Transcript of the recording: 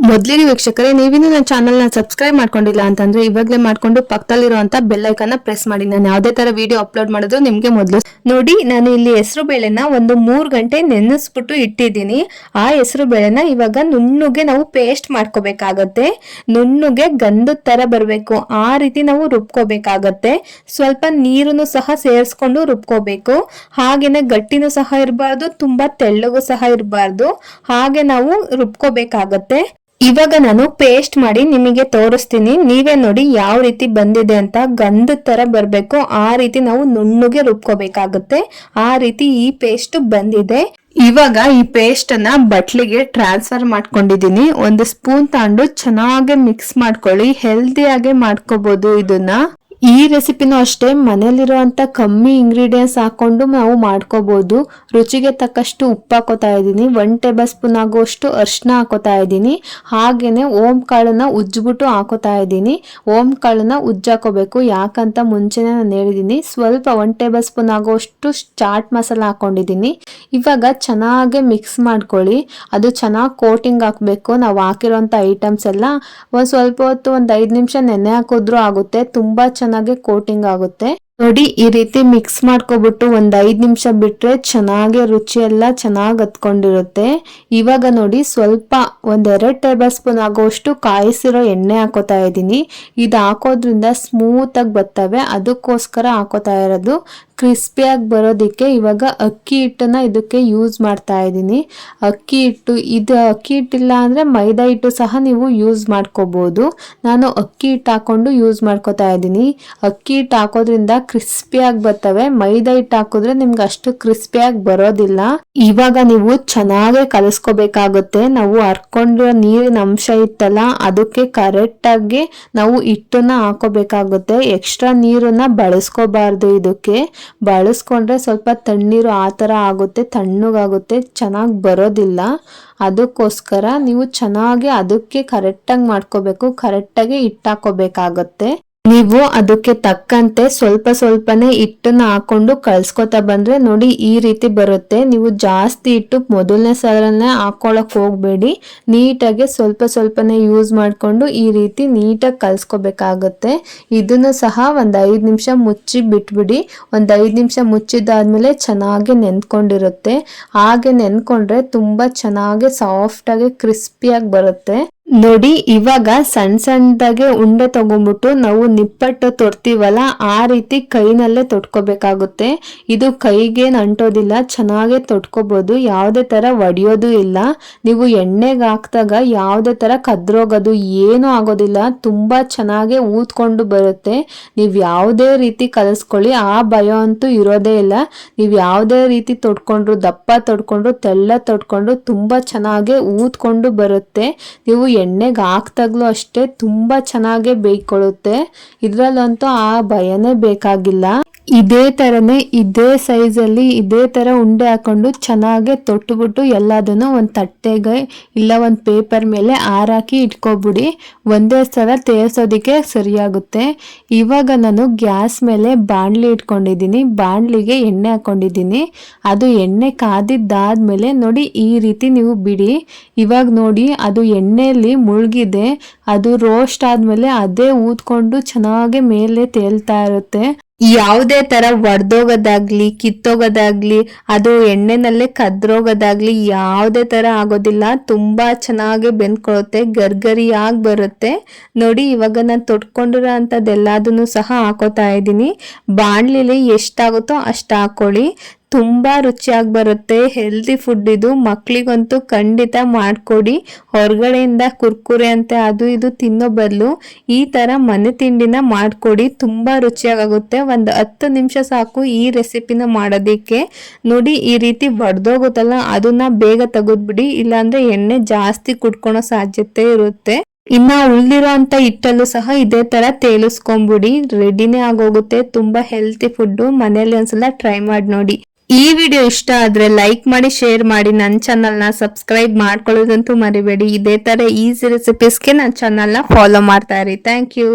ಮೊದಲಿಗೆ ವೀಕ್ಷಕರೇ, ನೀವಿನ್ನು ನನ್ನ ಚಾನಲ್ ನ ಸಬ್ಸ್ಕ್ರೈಬ್ ಮಾಡ್ಕೊಂಡಿಲ್ಲ ಅಂತಂದ್ರೆ ಇವಾಗಲೇ ಮಾಡ್ಕೊಂಡು ಪಕ್ಕದಲ್ಲಿರುವಂತ ಬೆಲ್ ಐಕಾನ್ ಪ್ರೆಸ್ ಮಾಡಿ. ನಾನು ಯಾವುದೇ ತರ ವಿಡಿಯೋ ಅಪ್ಲೋಡ್ ಮಾಡಿದ್ರು ನಿಮ್ಗೆ ಮೊದಲು ನೋಡಿ. ನಾನು ಇಲ್ಲಿ ಹೆಸರು ಬೇಳೆನ ಒಂದು 3 ಗಂಟೆ ನೆನೆಸ್ಬಿಟ್ಟು ಇಟ್ಟಿದ್ದೀನಿ. ಆ ಹೆಸರು ಬೇಳೆನ ಇವಾಗ ನುಣ್ಣಗೆ ನಾವು ಪೇಸ್ಟ್ ಮಾಡ್ಕೋಬೇಕಾಗತ್ತೆ. ನುಣ್ಣಗೆ ಗಂಧದ ತರ ಬರಬೇಕು, ಆ ರೀತಿ ನಾವು ರುಬ್ಕೋಬೇಕಾಗತ್ತೆ. ಸ್ವಲ್ಪ ನೀರನ್ನು ಸಹ ಸೇರಿಸ್ಕೊಂಡು ರುಬ್ಕೋಬೇಕು. ಹಾಗೇನೆ ಗಟ್ಟಿನೂ ಸಹ ಇರಬಾರ್ದು, ತುಂಬಾ ತೆಳ್ಳಗೂ ಸಹ ಇರಬಾರ್ದು. ಹಾಗೆ ನಾವು ರುಬ್ಕೋಬೇಕಾಗತ್ತೆ. ಇವಾಗ ನಾನು ಪೇಸ್ಟ್ ಮಾಡಿ ನಿಮಗೆ ತೋರಿಸ್ತೀನಿ. ನೀವೇ ನೋಡಿ ಯಾವ ರೀತಿ ಬಂದಿದೆ ಅಂತ. ಗಂಧದ ತರ ಬರ್ಬೇಕು, ಆ ರೀತಿ ನಾವು ನುಣ್ಣಗೆ ರುಬ್ಕೋಬೇಕಾಗುತ್ತೆ. ಆ ರೀತಿ ಈ ಪೇಸ್ಟ್ ಬಂದಿದೆ. ಇವಾಗ ಈ ಪೇಸ್ಟ್ ಅನ್ನ ಬಟ್ಲಿಗೆ ಟ್ರಾನ್ಸ್ಫರ್ ಮಾಡ್ಕೊಂಡಿದೀನಿ. ಒಂದು ಸ್ಪೂನ್ ತಗೊಂಡು ಚೆನ್ನಾಗಿ ಮಿಕ್ಸ್ ಮಾಡ್ಕೊಳ್ಳಿ. ಹೆಲ್ದಿಯಾಗೆ ಮಾಡ್ಕೋಬಹುದು ಇದನ್ನ. ಈ ರೆಸಿಪಿನೂ ಅಷ್ಟೇ, ಮನೇಲಿರುವಂತ ಕಮ್ಮಿ ಇಂಗ್ರೀಡಿಯೆಂಟ್ಸ್ ಹಾಕೊಂಡು ನಾವು ಮಾಡ್ಕೋಬಹುದು. ರುಚಿಗೆ ತಕ್ಕಷ್ಟು ಉಪ್ಪು ಹಾಕೋತಾ ಇದ್ದೀನಿ. 1 ಟೇಬಲ್ ಸ್ಪೂನ್ ಆಗುವಷ್ಟು ಅರಿಶಿನ ಹಾಕೋತಾ ಇದ್ದೀನಿ. ಹಾಗೇನೆ ಓಂ ಕಾಳನ್ನ ಉಜ್ಜಿಬಿಟ್ಟು ಹಾಕೋತಾ ಇದ್ದೀನಿ. ಓಂ ಕಾಳನ್ನ ಉಜ್ಜಾಕೋಬೇಕು, ಯಾಕಂತ ಮುಂಚೆನೆ ನಾನು ಹೇಳಿದೀನಿ. ಸ್ವಲ್ಪ 1 ಟೇಬಲ್ ಸ್ಪೂನ್ ಆಗುವಷ್ಟು ಚಾಟ್ ಮಸಾಲ ಹಾಕೊಂಡಿದ್ದೀನಿ. ಇವಾಗ ಚೆನ್ನಾಗಿ ಮಿಕ್ಸ್ ಮಾಡ್ಕೊಳ್ಳಿ. ಅದು ಚೆನ್ನಾಗಿ ಕೋಟಿಂಗ್ ಹಾಕ್ಬೇಕು. ನಾವು ಹಾಕಿರೋಂಥ ಐಟಮ್ಸ್ ಎಲ್ಲ ಒಂದ್ ಸ್ವಲ್ಪ ಹೊತ್ತು, ಒಂದ್ 5 ನಿಮಿಷ ನೆನೆ ಹಾಕಿದ್ರು ಆಗುತ್ತೆ. ತುಂಬಾ ಚೆನ್ನಾಗಿ ಕೋಟಿಂಗ್ ಆಗುತ್ತೆ. ನೋಡಿ, ಈ ರೀತಿ ಮಿಕ್ಸ್ ಮಾಡ್ಕೊಬಿಟ್ಟು ಒಂದ್ 5 ನಿಮಿಷ ಬಿಟ್ರೆ ಚೆನ್ನಾಗಿ ರುಚಿ ಎಲ್ಲ ಚೆನ್ನಾಗಿ ಹತ್ಕೊಂಡಿರುತ್ತೆ. ಇವಾಗ ನೋಡಿ, ಸ್ವಲ್ಪ 1-2 ಟೇಬಲ್ ಸ್ಪೂನ್ ಆಗುವಷ್ಟು ಕಾಯಿಸಿರೋ ಎಣ್ಣೆ ಹಾಕೋತಾ ಇದ್ದೀನಿ. ಇದು ಹಾಕೋದ್ರಿಂದ ಸ್ಮೂತ್ ಆಗಿ ಬರ್ತವೆ, ಅದಕ್ಕೋಸ್ಕರ ಹಾಕೋತಾ ಇರೋದು. ಕ್ರಿಸ್ಪಿಯಾಗಿ ಬರೋದಿಕ್ಕೆ ಇವಾಗ ಅಕ್ಕಿ ಹಿಟ್ಟನ್ನ ಇದಕ್ಕೆ ಯೂಸ್ ಮಾಡ್ತಾ ಇದ್ದೀನಿ. ಅಕ್ಕಿ ಹಿಟ್ಟಿಲ್ಲ ಅಂದ್ರೆ ಮೈದಾ ಹಿಟ್ಟು ಸಹ ನೀವು ಯೂಸ್ ಮಾಡ್ಕೋಬಹುದು. ನಾನು ಅಕ್ಕಿ ಹಿಟ್ಟು ಹಾಕೊಂಡು ಯೂಸ್ ಮಾಡ್ಕೋತಾ ಇದ್ದೀನಿ. ಅಕ್ಕಿ ಹಿಟ್ಟು ಹಾಕೋದ್ರಿಂದ ಕ್ರಿಸ್ಪಿಯಾಗಿ ಬರ್ತವೆ. ಮೈದಾ ಹಿಟ್ಟು ಹಾಕಿದ್ರೆ ನಿಮ್ಗೆ ಅಷ್ಟು ಕ್ರಿಸ್ಪಿಯಾಗಿ ಬರೋದಿಲ್ಲ. ಇವಾಗ ನೀವು ಚೆನ್ನಾಗಿ ಕಲಿಸ್ಕೋಬೇಕಾಗುತ್ತೆ. ನಾವು ಹರ್ಕೊಂಡಿರೋ ನೀರಿನ ಅಂಶ ಇತ್ತಲ್ಲ, ಅದಕ್ಕೆ ಕರೆಕ್ಟ್ ಆಗಿ ನಾವು ಹಿಟ್ಟನ್ನ ಹಾಕೋಬೇಕಾಗುತ್ತೆ. ಎಕ್ಸ್ಟ್ರಾ ನೀರನ್ನ ಬಳಸ್ಕೋಬಾರ್ದು. ಇದಕ್ಕೆ ಬಳಸ್ಕೊಂಡ್ರೆ ಸ್ವಲ್ಪ ತಣ್ಣೀರು ಆ ತರ ಆಗುತ್ತೆ, ತಣ್ಣಗಾಗುತ್ತೆ, ಚೆನ್ನಾಗಿ ಬರೋದಿಲ್ಲ. ಅದಕ್ಕೋಸ್ಕರ ನೀವು ಚೆನ್ನಾಗಿ ಅದಕ್ಕೆ ಕರೆಕ್ಟಾಗಿ ಮಾಡ್ಕೋಬೇಕು. ಕರೆಕ್ಟಾಗಿ ಹಿಟ್ಟು ಹಾಕೋಬೇಕಾಗತ್ತೆ. ನೀವು ಅದಕ್ಕೆ ತಕ್ಕಂತೆ ಸ್ವಲ್ಪ ಸ್ವಲ್ಪನೇ ಹಿಟ್ಟನ್ನ ಹಾಕೊಂಡು ಕಳ್ಸ್ಕೊತಾ ಬಂದ್ರೆ ನೋಡಿ ಈ ರೀತಿ ಬರುತ್ತೆ. ನೀವು ಜಾಸ್ತಿ ಹಿಟ್ಟು ಮೊದಲನೇ ಸಲನೇ ಹಾಕೊಳಕ್ ಹೋಗ್ಬೇಡಿ. ನೀಟಾಗಿ ಸ್ವಲ್ಪ ಸ್ವಲ್ಪನೇ ಯೂಸ್ ಮಾಡ್ಕೊಂಡು ಈ ರೀತಿ ನೀಟಾಗಿ ಕಲ್ಸ್ಕೋಬೇಕಾಗತ್ತೆ. ಇದನ್ನು ಸಹ ಒಂದ್ 5 ನಿಮಿಷ ಮುಚ್ಚಿ ಬಿಟ್ಬಿಡಿ. ಒಂದ್ 5 ನಿಮಿಷ ಮುಚ್ಚಿದಾದ್ಮೇಲೆ ಚೆನ್ನಾಗಿ ನೆನ್ಕೊಂಡಿರುತ್ತೆ. ಹಾಗೆ ನೆನ್ಕೊಂಡ್ರೆ ತುಂಬಾ ಚೆನ್ನಾಗಿ ಸಾಫ್ಟ್ ಆಗಿ ಕ್ರಿಸ್ಪಿಯಾಗಿ ಬರುತ್ತೆ. ನೋಡಿ, ಇವಾಗ ಸಣ್ಣ ಸಣ್ಣದಾಗೆ ಉಂಡೆ ತಗೊಂಡ್ಬಿಟ್ಟು ನಾವು ನಿಪ್ಪಟ್ಟು ತೊಡ್ತೀವಲ್ಲ, ಆ ರೀತಿ ಕೈನಲ್ಲೇ ತೊಟ್ಕೋಬೇಕಾಗುತ್ತೆ. ಇದು ಕೈಗೇನು ಅಂಟೋದಿಲ್ಲ, ಚೆನ್ನಾಗೆ ತೊಟ್ಕೋಬಹುದು. ಯಾವುದೇ ತರ ಒಡೆಯೋದು ಇಲ್ಲ. ನೀವು ಎಣ್ಣೆಗೆ ಹಾಕ್ದಾಗ ಯಾವುದೇ ತರ ಕದ್ರೋಗೋದು ಏನೂ ಆಗೋದಿಲ್ಲ. ತುಂಬಾ ಚೆನ್ನಾಗಿ ಊದ್ಕೊಂಡು ಬರುತ್ತೆ. ನೀವು ಯಾವುದೇ ರೀತಿ ಕಲಿಸ್ಕೊಳ್ಳಿ, ಆ ಭಯ ಅಂತೂ ಇರೋದೇ ಇಲ್ಲ. ನೀವು ಯಾವುದೇ ರೀತಿ ತೊಟ್ಕೊಂಡ್ರು, ದಪ್ಪ ತೊಟ್ಕೊಂಡ್ರು, ತೆಳ್ಳ ತೊಟ್ಕೊಂಡ್ರು ತುಂಬಾ ಚೆನ್ನಾಗಿ ಊದ್ಕೊಂಡು ಬರುತ್ತೆ. ನೀವು ಎಣ್ಣೆಗೆ ಹಾಕ್ದಾಗ್ಲೂ ಅಷ್ಟೇ ತುಂಬಾ ಚೆನ್ನಾಗಿ ಬೇಯ್ಕೊಳ್ಳುತ್ತೆ. ಇದ್ರಲ್ಲಂತೂ ಆ ಭಯನೇ ಬೇಕಾಗಿಲ್ಲ. ಇದೇ ತರನೇ ಇದೇ ಸೈಜ್ ಅಲ್ಲಿ ಇದೇ ತರ ಉಂಡೆ ಹಾಕೊಂಡು ಚೆನ್ನಾಗಿ ತೊಟ್ಟುಬಿಟ್ಟು ಎಲ್ಲದನ್ನು ಒಂದ್ ತಟ್ಟೆಗೆ ಇಲ್ಲ ಒಂದ್ ಪೇಪರ್ ಮೇಲೆ ಆರಾಕಿ ಇಟ್ಕೊಬಿಡಿ. ಒಂದೇ ಸಲ ತೇರ್ಸೋದಿಕ್ಕೆ ಸರಿಯಾಗುತ್ತೆ. ಇವಾಗ ನಾನು ಗ್ಯಾಸ್ ಮೇಲೆ ಬಾಣ್ಲಿ ಇಟ್ಕೊಂಡಿದ್ದೀನಿ. ಬಾಣ್ಲಿಗೆ ಎಣ್ಣೆ ಹಾಕೊಂಡಿದ್ದೀನಿ. ಅದು ಎಣ್ಣೆ ಕಾದಿದ್ದಾದ್ಮೇಲೆ ನೋಡಿ ಈ ರೀತಿ ನೀವು ಬಿಡಿ. ಇವಾಗ ನೋಡಿ, ಅದು ಎಣ್ಣೆಯಲ್ಲಿ ಮುಳುಗಿದೆ. ಅದು ರೋಸ್ಟ್ ಆದ್ಮೇಲೆ ಅದೇ ಊದ್ಕೊಂಡು ಚೆನ್ನಾಗಿ ಮೇಲೆ ತೇಲ್ತಾ ಇರುತ್ತೆ. ಯಾವುದೇ ತರ ಒಡ್ದೋಗೋದಾಗ್ಲಿ, ಕಿತ್ತೋಗೋದಾಗ್ಲಿ, ಅದು ಎಣ್ಣೆನಲ್ಲೇ ಕದ್ರೋಗೋದಾಗ್ಲಿ ಯಾವುದೇ ತರ ಆಗೋದಿಲ್ಲ. ತುಂಬಾ ಚೆನ್ನಾಗಿ ಬೆಂದ್ಕೊಳ್ಳುತ್ತೆ, ಗರ್ಗರಿಯಾಗಿ ಬರುತ್ತೆ. ನೋಡಿ, ಇವಾಗ ನಾನು ತೊಟ್ಕೊಂಡಿರೋ ಅಂತದ್ದೆಲ್ಲದನ್ನು ಸಹ ಹಾಕೋತಾ ಇದ್ದೀನಿ. ಬಾಣ್ಲಿಲಿ ಎಷ್ಟಾಗುತ್ತೋ ಅಷ್ಟು ಹಾಕೊಳ್ಳಿ. ತುಂಬಾ ರುಚಿಯಾಗಿ ಬರುತ್ತೆ. ಹೆಲ್ದಿ ಫುಡ್ ಇದು. ಮಕ್ಳಿಗಂತೂ ಖಂಡಿತ ಮಾಡ್ಕೊಡಿ. ಹೊರಗಡೆಯಿಂದ ಕುರ್ಕುರೆ ಅಂತೆ ಅದು ಇದು ತಿನ್ನೋ ಬದಲು ಈ ತರ ಮನೆ ತಿಂಡಿನ ಮಾಡ್ಕೊಡಿ. ತುಂಬಾ ರುಚಿಯಾಗುತ್ತೆ. ಒಂದು 10 ನಿಮಿಷ ಸಾಕು ಈ ರೆಸಿಪಿನ ಮಾಡೋದಿಕ್ಕೆ. ನೋಡಿ, ಈ ರೀತಿ ಒಡೆದೋಗುತ್ತಲ್ಲ, ಅದನ್ನ ಬೇಗ ತೆಗೆದ್ಬಿಡಿ, ಇಲ್ಲಾಂದ್ರೆ ಎಣ್ಣೆ ಜಾಸ್ತಿ ಕುಡ್ಕೊಳೋ ಸಾಧ್ಯತೆ ಇರುತ್ತೆ. ಇನ್ನ ಉಳಿದಿರೋ ಅಂತ ಹಿಟ್ಟಲ್ಲೂ ಸಹ ಇದೇ ತರ ತೇಲಿಸ್ಕೊಂಡ್ಬಿಡಿ. ರೆಡಿನೇ ಆಗೋಗುತ್ತೆ. ತುಂಬಾ ಹೆಲ್ತಿ ಫುಡ್. ಮನೇಲಿ ಒಂದ್ಸಲ ಟ್ರೈ ಮಾಡಿ ನೋಡಿ. ಈ ವಿಡಿಯೋ ಇಷ್ಟ ಆದ್ರೆ ಲೈಕ್ ಮಾಡಿ, ಶೇರ್ ಮಾಡಿ. ನನ್ನ ಚಾನಲ್ ನ ಸಬ್ಸ್ಕ್ರೈಬ್ ಮಾಡ್ಕೊಳ್ಳೋದಂತೂ ಮರಿಬೇಡಿ. ಇದೇ ತರ ಈಸಿ ರೆಸಿಪೀಸ್ಗೆ ನನ್ನ ಚಾನಲ್ ನ ಫಾಲೋ ಮಾಡ್ತಾ ಇರಿ. Thank you.